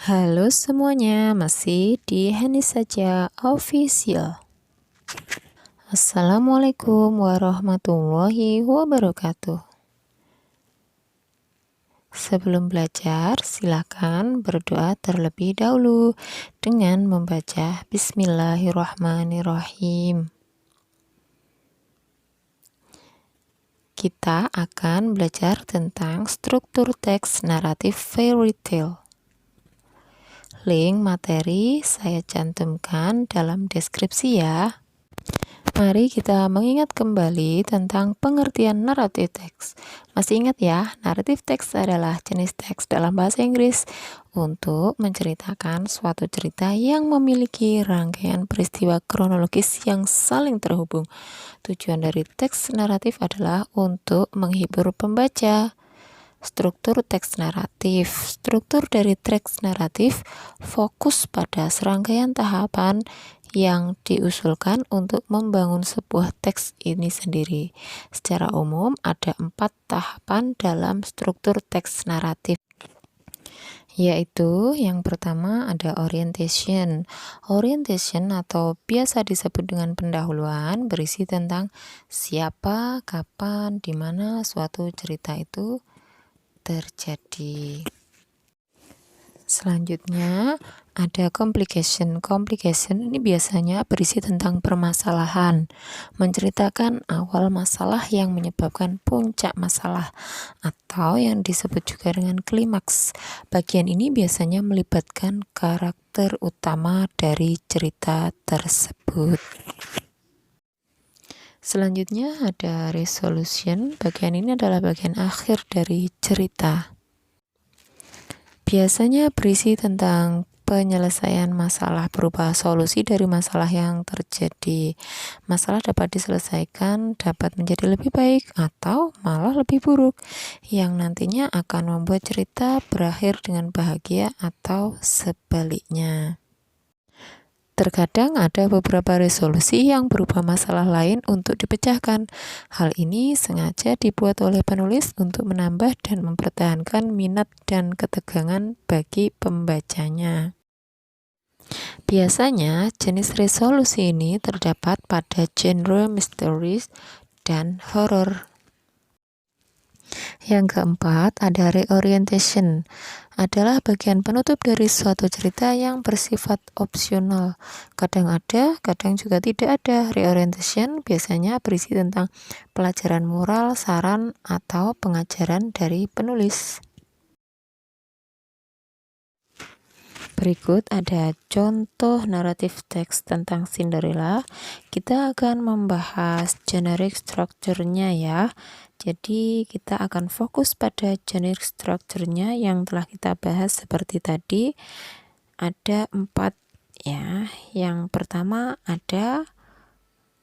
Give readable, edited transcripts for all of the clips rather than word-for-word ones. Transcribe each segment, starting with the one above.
Halo semuanya, masih di Hani Saja Official. Assalamualaikum warahmatullahi wabarakatuh. Sebelum belajar, silakan berdoa terlebih dahulu dengan membaca Bismillahirrahmanirrahim. Kita akan belajar tentang struktur teks naratif fairy tale. Link materi saya cantumkan dalam deskripsi ya. Mari kita mengingat kembali tentang pengertian naratif teks. Masih ingat ya, naratif teks adalah jenis teks dalam bahasa Inggris untuk menceritakan suatu cerita yang memiliki rangkaian peristiwa kronologis yang saling terhubung. Tujuan dari teks naratif adalah untuk menghibur pembaca. Struktur teks naratif. Struktur dari teks naratif fokus pada serangkaian tahapan yang diusulkan untuk membangun sebuah teks ini sendiri. Secara umum, ada 4 tahapan dalam struktur teks naratif, yaitu yang pertama ada orientation. Orientation atau biasa disebut dengan pendahuluan berisi tentang siapa, kapan, di mana suatu cerita itu terjadi. Selanjutnya ada complication. Complication ini biasanya berisi tentang permasalahan, menceritakan awal masalah yang menyebabkan puncak masalah, atau yang disebut juga dengan klimaks. Bagian ini biasanya melibatkan karakter utama dari cerita tersebut. Selanjutnya ada resolution. Bagian ini adalah bagian akhir dari cerita. Biasanya berisi tentang penyelesaian masalah berupa solusi dari masalah yang terjadi. Masalah dapat diselesaikan, dapat menjadi lebih baik atau malah lebih buruk, yang nantinya akan membuat cerita berakhir dengan bahagia atau sebaliknya. Terkadang ada beberapa resolusi yang berupa masalah lain untuk dipecahkan. Hal ini sengaja dibuat oleh penulis untuk menambah dan mempertahankan minat dan ketegangan bagi pembacanya. Biasanya, jenis resolusi ini terdapat pada genre misterius dan horor. Yang keempat, ada reorientation. Adalah bagian penutup dari suatu cerita yang bersifat opsional. Kadang ada, kadang juga tidak ada. Reorientation biasanya berisi tentang pelajaran moral, saran, atau pengajaran dari penulis. Berikut ada contoh naratif teks tentang Cinderella. Kita akan membahas generic structure-nya ya. Jadi kita akan fokus pada generic structure-nya yang telah kita bahas seperti tadi. Ada 4 ya. Yang pertama ada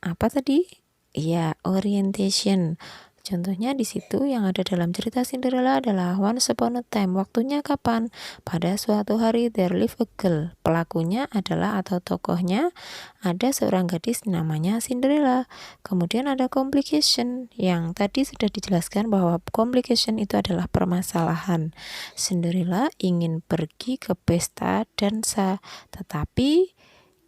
apa tadi? Ya, orientation. Contohnya di situ yang ada dalam cerita Cinderella adalah once upon a time. Waktunya kapan? Pada suatu hari there lived a girl. Pelakunya adalah atau tokohnya ada seorang gadis namanya Cinderella. Kemudian ada complication yang tadi sudah dijelaskan bahwa complication itu adalah permasalahan. Cinderella ingin pergi ke pesta dansa, tetapi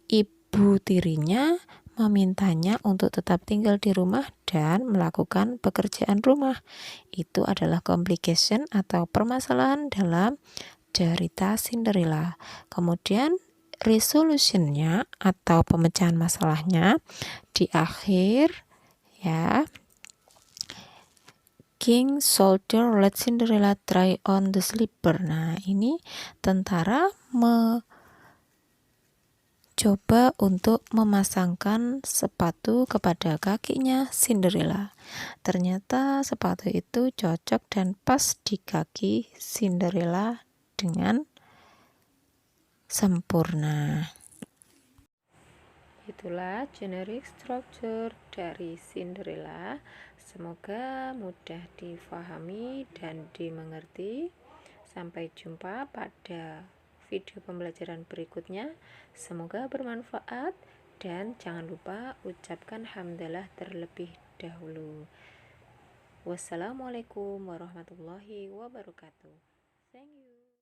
ibu tirinya memintanya untuk tetap tinggal di rumah dan melakukan pekerjaan rumah. Itu adalah complication atau permasalahan dalam cerita Cinderella. Kemudian resolutionnya atau pemecahan masalahnya di akhir ya. King soldier let Cinderella try on the slipper. Nah, ini tentara coba untuk memasangkan sepatu kepada kakinya Cinderella. Ternyata sepatu itu cocok dan pas di kaki Cinderella dengan sempurna. Itulah generic structure dari Cinderella. Semoga mudah difahami dan dimengerti. Sampai jumpa pada video pembelajaran berikutnya. Semoga bermanfaat dan jangan lupa ucapkan hamdalah terlebih dahulu. Wassalamualaikum warahmatullahi wabarakatuh. Thank you.